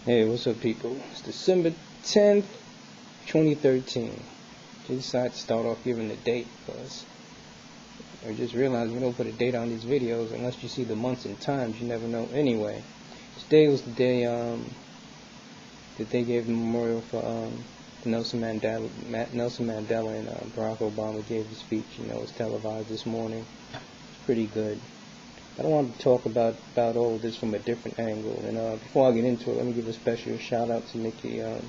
Hey, what's up, people? It's December 10th, 2013. I decided to start off giving the date because I just realized we don't put a date on these videos unless you see the months and times. You never know anyway. Today was the day that they gave the memorial for Nelson Mandela. Nelson Mandela and Barack Obama gave the speech. You know, it was televised this morning. It's pretty good. I don't want to talk about all of this from a different angle. And before I get into it, let me give a special shout out to Nikki. You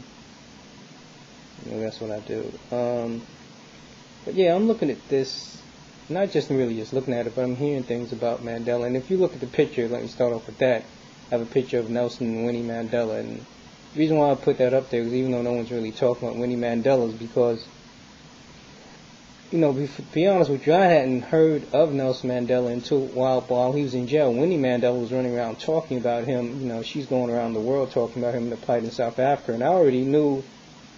know, that's what I do. But yeah, I'm looking at this, not just really just looking at it, but I'm hearing things about Mandela. And if you look at the picture, let me start off with that. I have a picture of Nelson and Winnie Mandela. And the reason why I put that up there is even though no one's really talking about Winnie Mandela is because, you know, to be honest with you, I hadn't heard of Nelson Mandela until while he was in jail. Winnie Mandela was running around talking about him. You know, she's going around the world talking about him and the plight in South Africa. And I already knew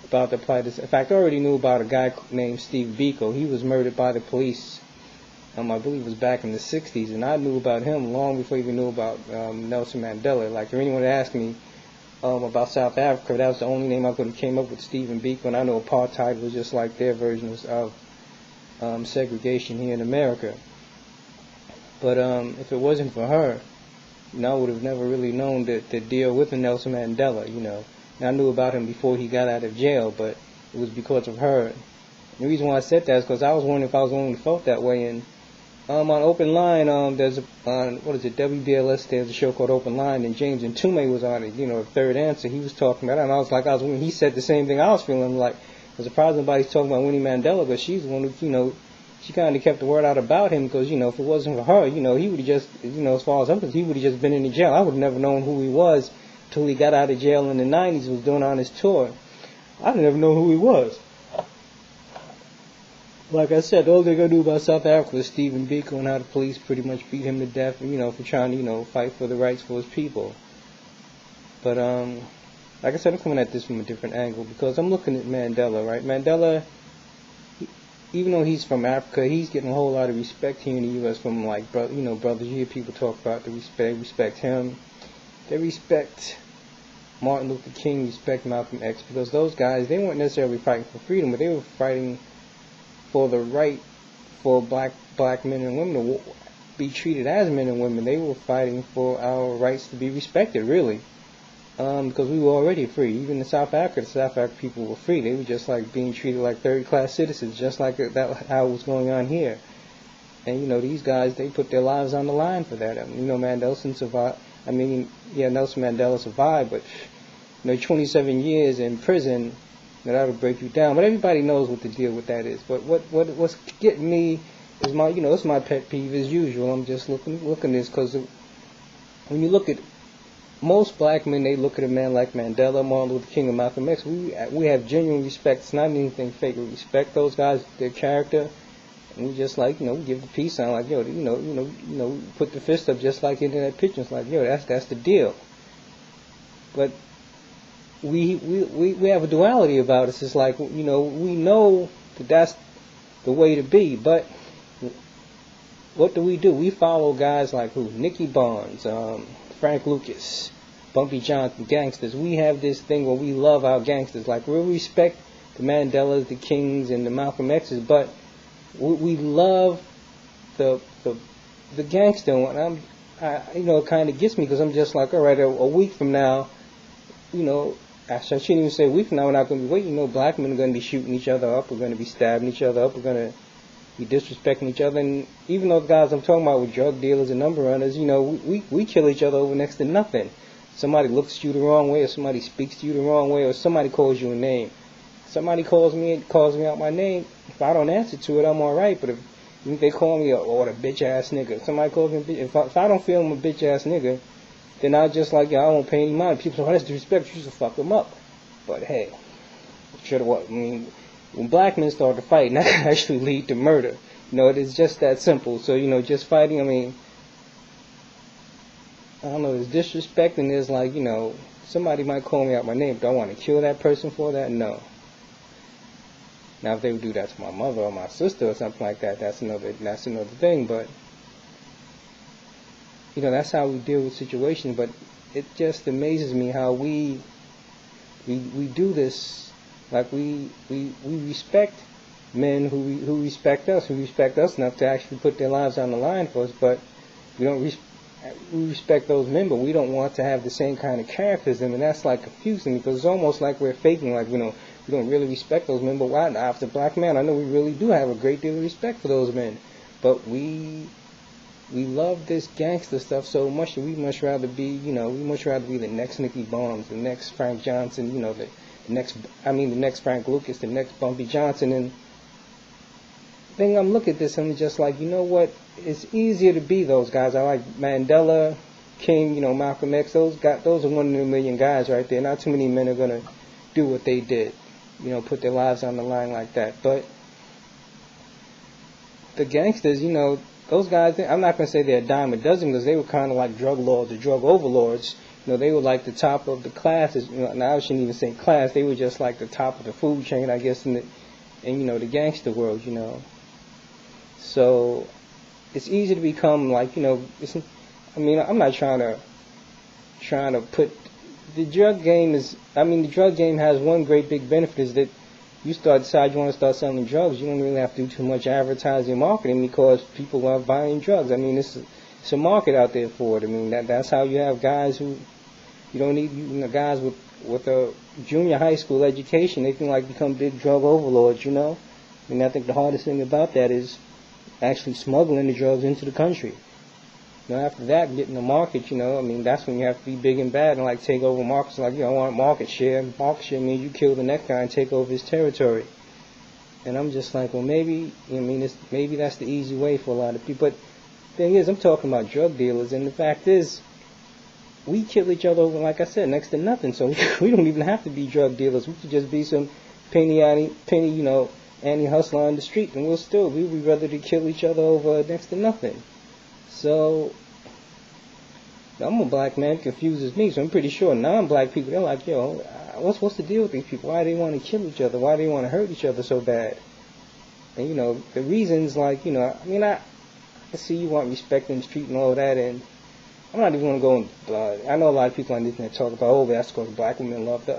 about the plight. In fact, I already knew about a guy named Steve Biko. He was murdered by the police. I believe it was back in the 60s. And I knew about him long before I even knew about Nelson Mandela. Like, if anyone asked me about South Africa, that was the only name I could have came up with, Stephen Biko. And I know apartheid was just like their version of segregation here in America. But if it wasn't for her, you know, I would have never really known to deal with Nelson Mandela, you know. And I knew about him before he got out of jail, but it was because of her. And the reason why I said that is because I was wondering if I was the one who felt that way. And on Open Line, there's what is it, WBLS, there's a show called Open Line, and James Ntume was on it, you know, the third answer. He was talking about it, and I was like, he said the same thing I was feeling like. I'm surprised nobody's talking about Winnie Mandela, but she's the one who, you know, she kind of kept the word out about him because, you know, if it wasn't for her, you know, he would have just, you know, as far as I'm concerned, he would have just been in the jail. I would have never known who he was until he got out of jail in the 90s and was doing on his tour. I didn't ever know who he was. Like I said, all they're going to do about South Africa is Stephen Biko and how the police pretty much beat him to death, you know, for trying to, you know, fight for the rights for his people. But, like I said, I'm coming at this from a different angle because I'm looking at Mandela, right? Mandela, even though he's from Africa, he's getting a whole lot of respect here in the U.S. from, like, brothers. You hear people talk about they respect him. They respect Martin Luther King, respect Malcolm X, because those guys, they weren't necessarily fighting for freedom, but they were fighting for the right for black men and women to be treated as men and women. They were fighting for our rights to be respected, really. Because we were already free. Even in South Africa, the South African people were free. They were just like being treated like third-class citizens, just like that how it was going on here. And, you know, these guys, they put their lives on the line for that. You know, Nelson survived. Nelson Mandela survived, but, you know, 27 years in prison, that'll break you down. But everybody knows what the deal with that is. But what's getting me is it's my pet peeve as usual. I'm just looking at this because when you look at most black men, they look at a man like Mandela, Martin Luther King, and Malcolm X. We have genuine respect. It's not anything fake. We respect those guys, their character, and we just like, you know, we give the peace sign, like, yo, you know, put the fist up just like in that picture. It's like, yo, that's the deal. But we have a duality about us. It's like, you know, we know that that's the way to be, but what do? We follow guys like who? Nicky Barnes, Frank Lucas, Bumpy Johnson, gangsters. We have this thing where we love our gangsters. Like, we respect the Mandelas, the Kings, and the Malcolm X's, but we love the gangster one. You know, it kind of gets me because I'm just like, all right, a week from now, you know, actually, I shouldn't even say a week from now, we're not going to be waiting. You know, black men are going to be shooting each other up. We're going to be stabbing each other up. We're going to be disrespecting each other. And even those guys I'm talking about with drug dealers and number runners, you know, we kill each other over next to nothing. Somebody looks at you the wrong way, or somebody speaks to you the wrong way, or somebody calls you a name. Somebody calls me out my name. If I don't answer to it, I'm all right. But if they call me the bitch ass nigga, somebody calls me a bitch. If I don't feel I'm a bitch ass nigga, then I just like, I won't pay any mind. People say, that's disrespect. You should fuck them up. But hey, when black men start to fight, that can actually lead to murder. You know, it is just that simple. So, you know, just fighting, I don't know, there's disrespect and there's like, you know, somebody might call me out my name. Do I want to kill that person for that? No. Now, if they would do that to my mother or my sister or something like that, that's another thing. But, you know, that's how we deal with situations. But it just amazes me how we do this. Like we respect men who respect us enough to actually put their lives on the line for us, but we don't we respect those men, but we don't want to have the same kind of character as them, and that's like confusing because it's almost like we're faking, like, we don't really respect those men, but why? After black man, I know we really do have a great deal of respect for those men, but we love this gangster stuff so much that we much rather be, we much rather be the next Nicky Barnes, the next Frank Johnson, the next Frank Lucas, the next Bumpy Johnson, and then I'm looking at this and I'm just like, you know what? It's easier to be those guys. I like Mandela, King, Malcolm X. Those are 1 in a million guys right there. Not too many men are gonna do what they did, put their lives on the line like that. But the gangsters, those guys, I'm not gonna say they're a dime a dozen because they were kind of like drug lords or drug overlords. They were like the top of the classes. Now I shouldn't even say class. They were just like the top of the food chain, I guess, in the gangster world, So it's easy to become like, I'm not trying to put the drug game the drug game has one great big benefit is that you decide you want to start selling drugs, you don't really have to do too much advertising and marketing because people are buying drugs. It's a market out there for it. That's how you have guys who you don't need, guys with a junior high school education, they can like become big drug overlords, I think the hardest thing about that is actually smuggling the drugs into the country. After that, getting the market, that's when you have to be big and bad and like take over markets. Like, I want market share. Market share means you kill the next guy and take over his territory. And I'm just like, well, maybe that's the easy way for a lot of people. But the thing is, I'm talking about drug dealers, and the fact is, we kill each other over, like I said, next to nothing. So we don't even have to be drug dealers. We could just be some penny, Annie hustler on the street, and we would rather to kill each other over next to nothing. So I'm a black man, it confuses me, so I'm pretty sure non-black people, they're like, what's the deal with these people? Why do they want to kill each other? Why do they want to hurt each other so bad? And the reasons, like, I see you want respect in the street and all that, and I'm not even going to go I know a lot of people on the internet talk about, that's because black women love that.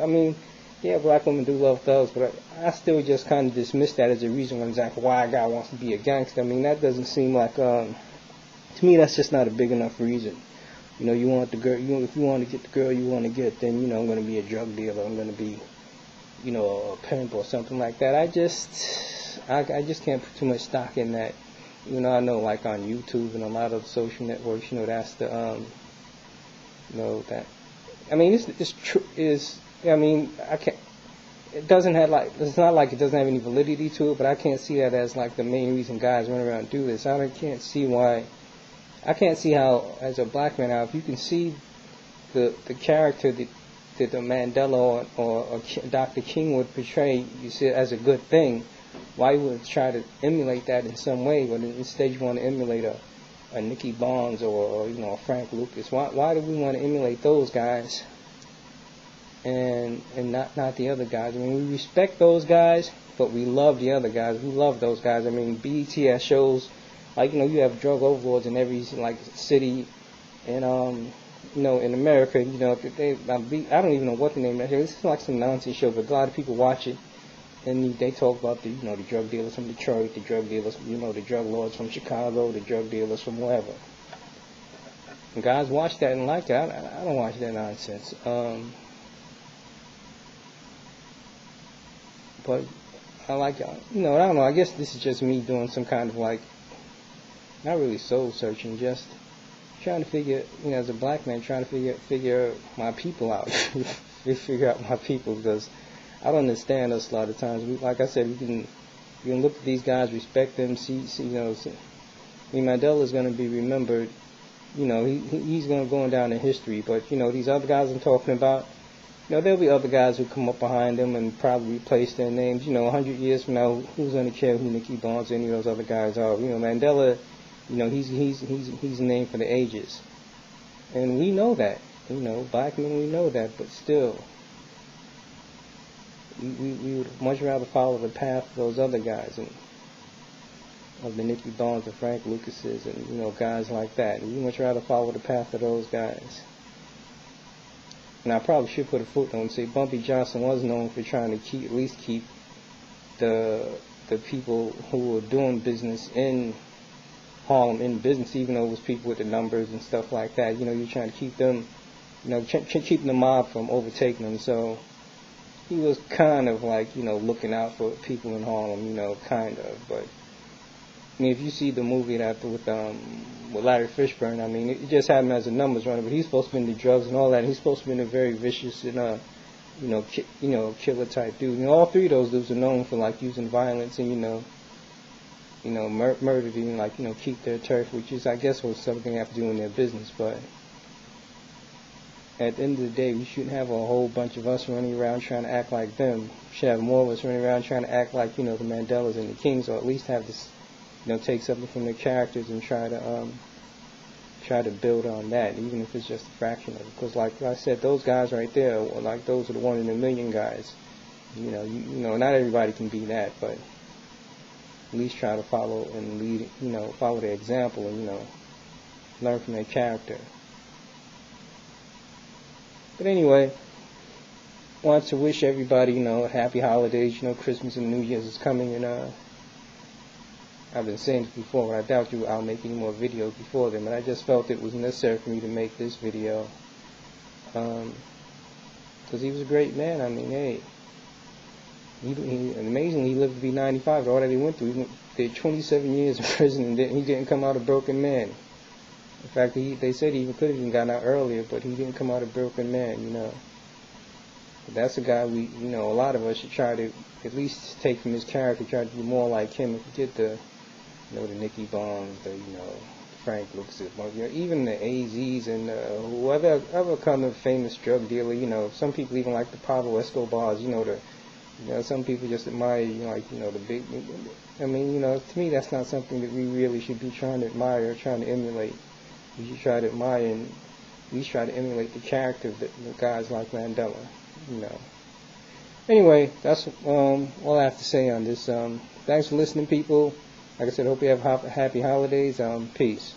Yeah, black women do love thugs, but I still just kind of dismiss that as a reason exactly why a guy wants to be a gangster. That doesn't seem like, to me, that's just not a big enough reason. You want the girl, if you want to get the girl you want to get, then, I'm going to be a drug dealer, I'm going to be, a pimp or something like that. I just can't put too much stock in that. I know, like, on YouTube and a lot of social networks, that's the, that, it's true, I can't, it doesn't have it's not like it doesn't have any validity to it, but I can't see that as like the main reason guys run around and do this. I can't see how, as a black man, if you can see the character that the Mandela or Dr. King would portray, you see it as a good thing, why you would try to emulate that in some way, but instead you want to emulate a Nicky Barnes or a Frank Lucas. Why do we want to emulate those guys? And not the other guys. We respect those guys, but we love the other guys. We love those guys. BET has shows, like, you have drug overlords in every, like, city, and, in America, I don't even know what the name of it is. It's like some nonsense show, but a lot of people watch it, and they talk about the drug dealers from Detroit, the drug dealers, the drug lords from Chicago, the drug dealers from wherever. And guys watch that and like that. I don't watch that nonsense. But I like, I don't know, I guess this is just me doing some kind of like, not really soul searching, just trying to figure, as a black man, trying to figure my people out, figure out my people, because I don't understand us a lot of times. Like I said, we can look at these guys, respect them, see Mandela's going to be remembered, he's going to go down in history, but, these other guys I'm talking about, there'll be other guys who come up behind them and probably replace their names. 100 years from now, who's going to care who Nicky Barnes or any of those other guys are? Mandela, he's a name for the ages. And we know that. Black men, we know that. But still, we would much rather follow the path of those other guys, and of the Nicky Barnes and Frank Lucases and, guys like that. We much rather follow the path of those guys. And I probably should put a footnote and say Bumpy Johnson was known for trying to at least keep the people who were doing business in Harlem in business, even though it was people with the numbers and stuff like that. You know, you're trying to keep them, keeping the mob from overtaking them. So he was kind of like, looking out for people in Harlem, kind of. But I mean, if you see the movie that with Larry Fishburne, I mean, it just had him as a numbers runner, but he's supposed to be into drugs and all that. And he's supposed to be a very vicious and killer type dude. All three of those dudes are known for like using violence and murder to keep their turf, which is, I guess, was something they have to do in their business. But at the end of the day, we shouldn't have a whole bunch of us running around trying to act like them. We should have more of us running around trying to act like the Mandelas and the Kings, or at least have this take something from their characters and try to build on that, even if it's just a fraction of it. Because like I said, those guys right there, like those are the 1 in a million guys. Not everybody can be that, but at least try to follow and lead, follow their example and, learn from their character. But anyway, want to wish everybody, happy holidays. Christmas and New Year's is coming, and I've been saying this before, but I doubt I'll make any more videos before then. But I just felt it was necessary for me to make this video, because he was a great man. I mean, hey, amazingly, he lived to be 95. All that he went through, he did 27 years in prison, and he didn't come out a broken man. In fact, they said he could have even gotten out earlier, but he didn't come out a broken man. But that's a guy a lot of us should try to at least take from his character, try to be more like him. And forget the Nicky Bonds, the Frank Luxes, even the AZs and whoever kind of famous drug dealer. Some people even like the Pablo Escobars. Some people just admire, the big. I mean, to me, that's not something that we really should be trying to admire or trying to emulate. We should try to admire and at least try to emulate the character of the guys like Mandela. Anyway, that's all I have to say on this. Thanks for listening, people. Like I said, hope you have happy holidays. Peace.